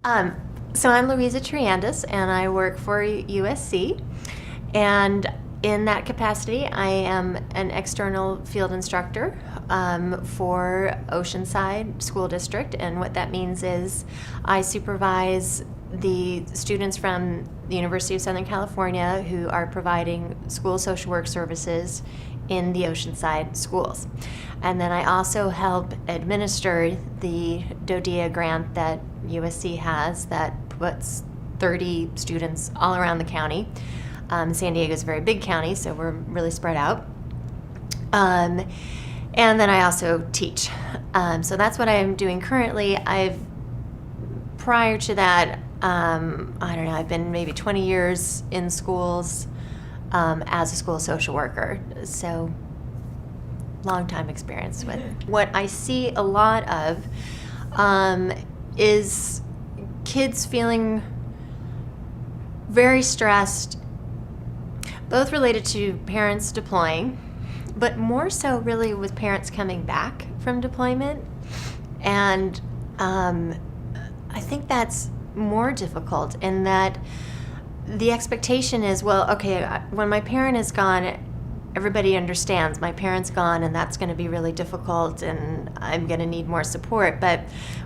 Um, so I'm Louisa Triandis, and I work for USC. And in that capacity, I am an external field instructor for Oceanside School District. And what that means is I supervise the students from the University of Southern California who are providing school social work services in the Oceanside schools. And then I also help administer the DODEA grant that USC has that puts 30 students all around the county. San Diego is a very big county, so we're really spread out. And then I also teach. So that's what I'm doing currently. Prior to that, I don't know, I've been maybe 20 years in schools as a school social worker. So long time experience with it. What I see a lot of is kids feeling very stressed, both related to parents deploying, but more so really with parents coming back from deployment. And I think that's more difficult in that the expectation is, well, okay, when my parent is gone, everybody understands my parent's gone and that's going to be really difficult and I'm going to need more support. But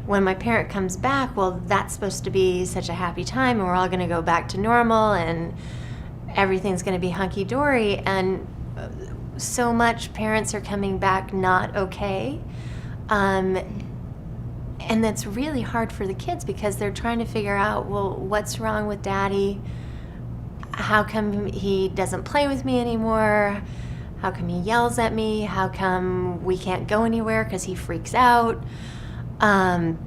when my parent comes back, well, that's supposed to be such a happy time and we're all going to go back to normal and everything's going to be hunky-dory. And so much parents are coming back not okay. And that's really hard for the kids because they're trying to figure out, well, what's wrong with daddy? How come he doesn't play with me anymore? How come he yells at me? How come we can't go anywhere because he freaks out? And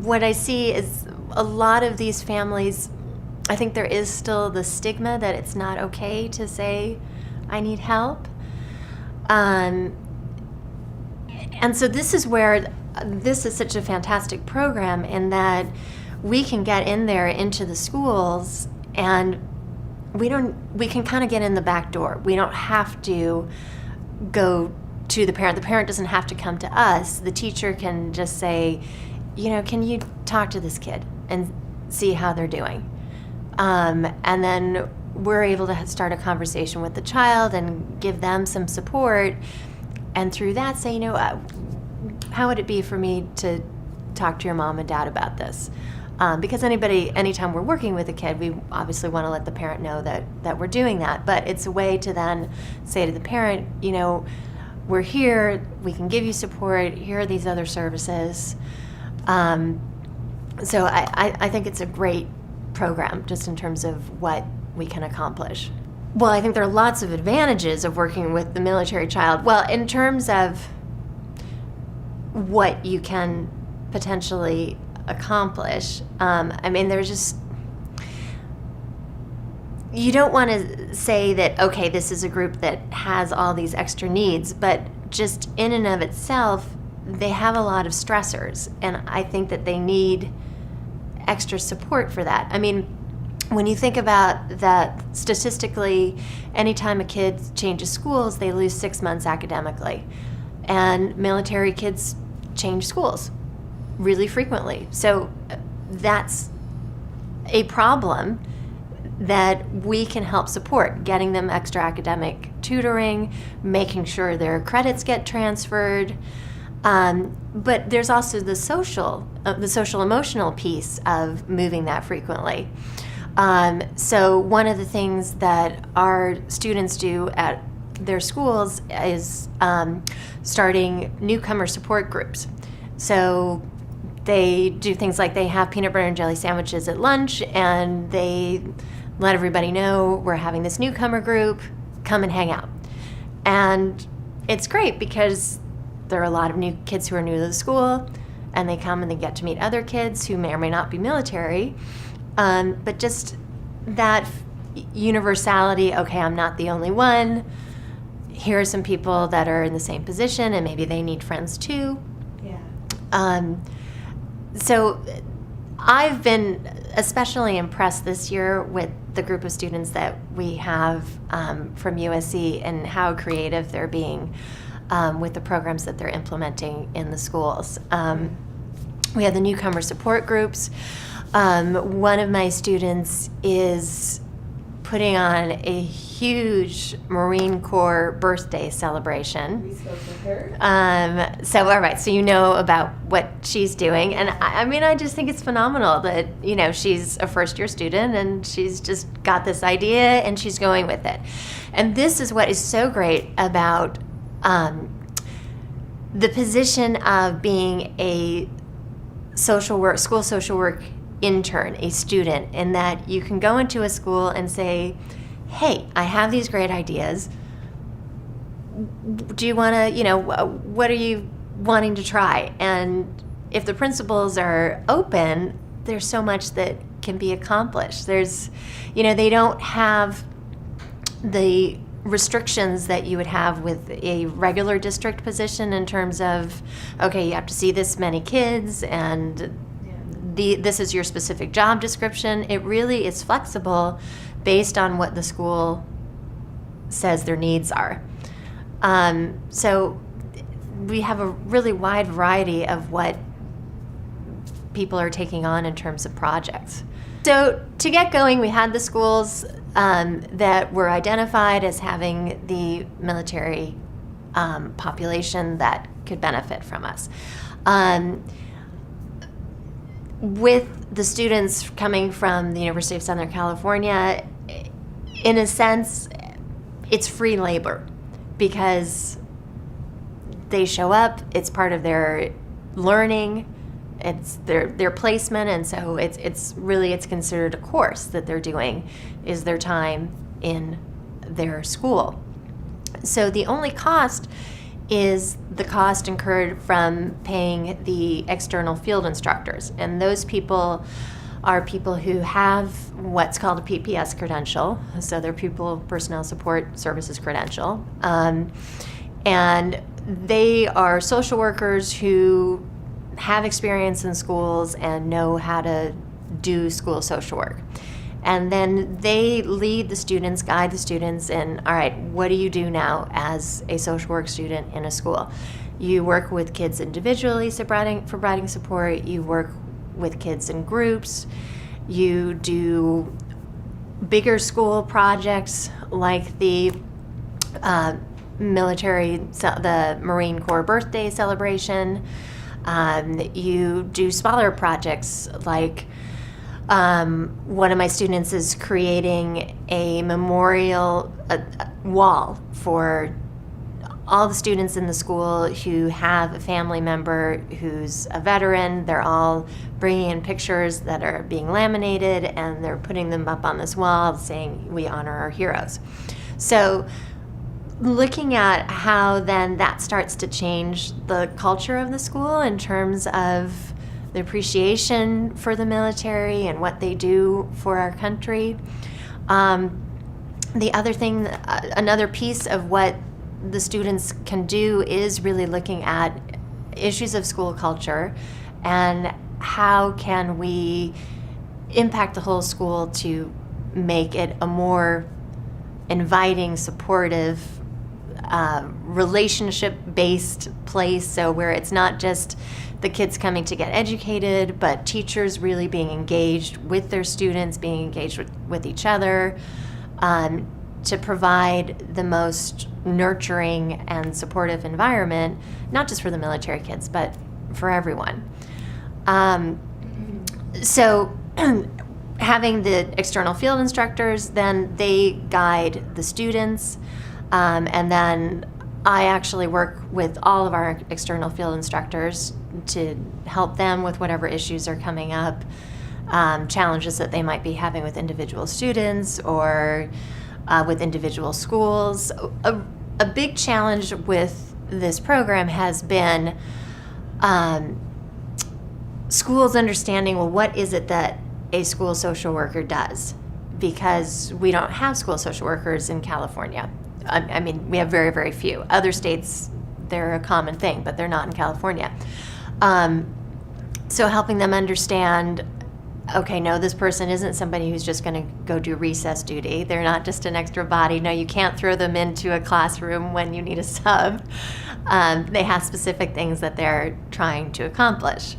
what I see is a lot of these families, I think there is still the stigma that it's not okay to say, I need help. And so this is where this is such a fantastic program in that we can get in there into the schools and we can kind of get in the back door. We don't have to go to the parent. The parent doesn't have to come to us. The teacher can just say, can you talk to this kid and see how they're doing? And then we're able to start a conversation with the child and give them some support. And through that say, how would it be for me to talk to your mom and dad about this? Because anytime we're working with a kid, we obviously want to let the parent know that we're doing that. But it's a way to then say to the parent, we're here, we can give you support, here are these other services. So I think it's a great program just in terms of what we can accomplish. Well, I think there are lots of advantages of working with the military child. Well, in terms of what you can potentially accomplish, there's just, you don't want to say that, okay, this is a group that has all these extra needs, but just in and of itself, they have a lot of stressors, and I think that they need extra support for that. When you think about that statistically, anytime a kid changes schools, they lose 6 months academically. And military kids change schools really frequently. So that's a problem that we can help support, getting them extra academic tutoring, making sure their credits get transferred. But there's also the social emotional piece of moving that frequently. So one of the things that our students do at their schools is starting newcomer support groups. So they do things like they have peanut butter and jelly sandwiches at lunch, and they let everybody know we're having this newcomer group, come and hang out. And it's great because there are a lot of new kids who are new to the school, and they come and they get to meet other kids who may or may not be military. But just that universality, okay, I'm not the only one. Here are some people that are in the same position and maybe they need friends too. Yeah. So I've been especially impressed this year with the group of students that we have from USC and how creative they're being with the programs that they're implementing in the schools. We have the newcomer support groups. One of my students is putting on a huge Marine Corps birthday celebration. We spoke with her. All right, so you know about what she's doing. And I mean, I just think it's phenomenal that, she's a first-year student and she's just got this idea and she's going with it. And this is what is so great about the position of being a school social work intern, a student, in that you can go into a school and say, hey, I have these great ideas. Do you want to, what are you wanting to try? And if the principals are open, there's so much that can be accomplished. There's, they don't have the restrictions that you would have with a regular district position in terms of, okay, you have to see this many kids and this is your specific job description. It really is flexible based on what the school says their needs are. So we have a really wide variety of what people are taking on in terms of projects. So to get going, we had the schools that were identified as having the military population that could benefit from us. With the students coming from the University of Southern California, in a sense, it's free labor because they show up, it's part of their learning, it's their placement, and so it's considered a course that they're doing, is their time in their school. So the only cost is the cost incurred from paying the external field instructors. And those people are people who have what's called a PPS credential, so they're Pupil Personnel Support Services credential. And they are social workers who have experience in schools and know how to do school social work. And then they lead the students, guide the students in, all right, what do you do now as a social work student in a school? You work with kids individually providing support. You work with kids in groups. You do bigger school projects like the the Marine Corps birthday celebration. You do smaller projects like one of my students is creating a memorial wall for all the students in the school who have a family member who's a veteran. They're all bringing in pictures that are being laminated and they're putting them up on this wall saying, we honor our heroes. So looking at how then that starts to change the culture of the school in terms of the appreciation for the military and what they do for our country. The other thing, another piece of what the students can do is really looking at issues of school culture and how can we impact the whole school to make it a more inviting, supportive, relationship-based place, so where it's not just the kids coming to get educated, but teachers really being engaged with their students, being engaged with each other, to provide the most nurturing and supportive environment, not just for the military kids, but for everyone. So having the external field instructors, then they guide the students, and then I actually work with all of our external field instructors to help them with whatever issues are coming up, challenges that they might be having with individual students or with individual schools. A big challenge with this program has been schools understanding, well, what is it that a school social worker does? Because we don't have school social workers in California. I mean, we have very, very few. Other states, they're a common thing, but they're not in California. So helping them understand, okay, no, this person isn't somebody who's just going to go do recess duty. They're not just an extra body. No, you can't throw them into a classroom when you need a sub. They have specific things that they're trying to accomplish.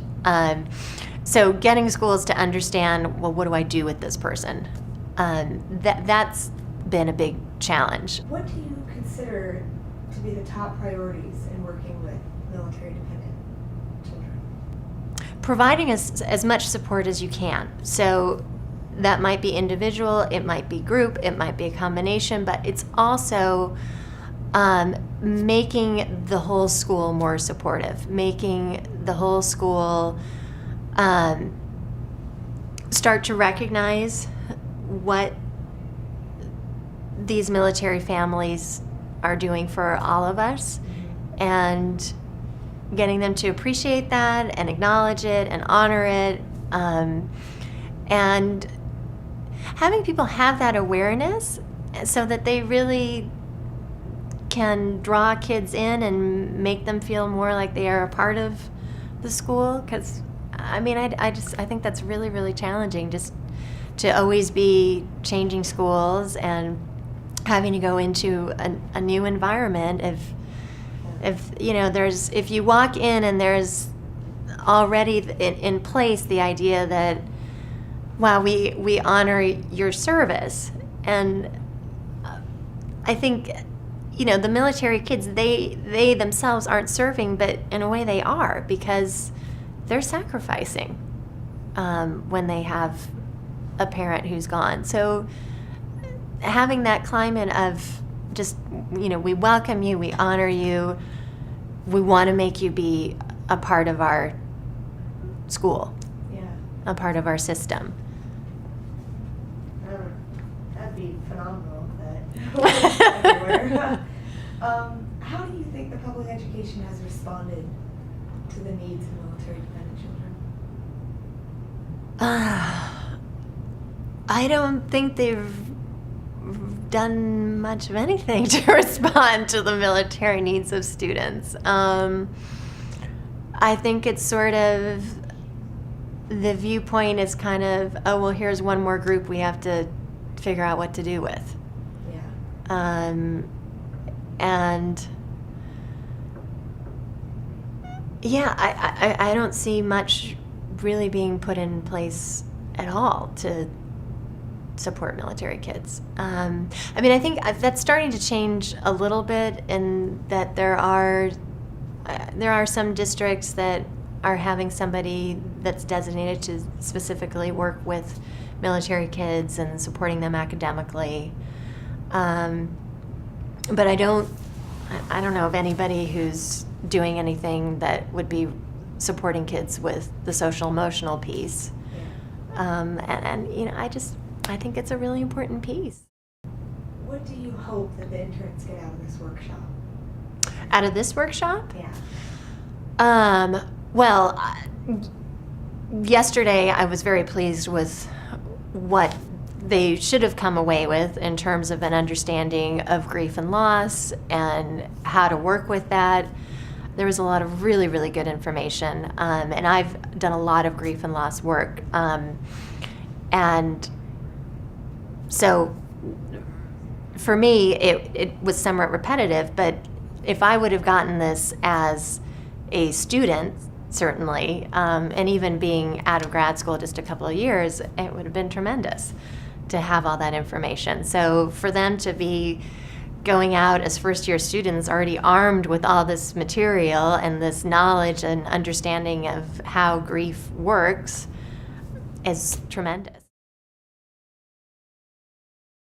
So getting schools to understand, well, what do I do with this person? That's been a big challenge. What do you consider to be the top priorities in working with military-dependent children? Providing as much support as you can. So that might be individual, it might be group, it might be a combination, but it's also making the whole school more supportive, making the whole school start to recognize what these military families are doing for all of us, and getting them to appreciate that and acknowledge it and honor it, and having people have that awareness so that they really can draw kids in and make them feel more like they are a part of the school. Because I mean, I think that's really, really challenging, just to always be changing schools and having to go into a new environment. If you know, if you walk in and there's already in place the idea that, wow, we honor your service. And I think, you know, the military kids, they themselves aren't serving, but in a way they are, because they're sacrificing when they have a parent who's gone. So having that climate of just, you know, we welcome you, we honor you, we want to make you be a part of our school, a part of our system. That'd be phenomenal. That everywhere. How do you think the public education has responded to the needs of military-dependent children? I don't think they've done much of anything to respond to the military needs of students. I think it's sort of, the viewpoint is kind of, oh, well, here's one more group we have to figure out what to do with. Yeah. And yeah, I don't see much really being put in place at all to support military kids. I mean, I think that's starting to change a little bit, in that there are some districts that are having somebody that's designated to specifically work with military kids and supporting them academically. But I don't know of anybody who's doing anything that would be supporting kids with the social emotional piece. Yeah. And you know, I think it's a really important piece. What do you hope that the interns get out of this workshop? Out of this workshop? Yeah. Well, yesterday I was very pleased with what they should have come away with in terms of an understanding of grief and loss and how to work with that. There was a lot of really, really good information, and I've done a lot of grief and loss work. And so for me, it was somewhat repetitive, but if I would have gotten this as a student, certainly, and even being out of grad school just a couple of years, it would have been tremendous to have all that information. So for them to be going out as first-year students already armed with all this material and this knowledge and understanding of how grief works is tremendous.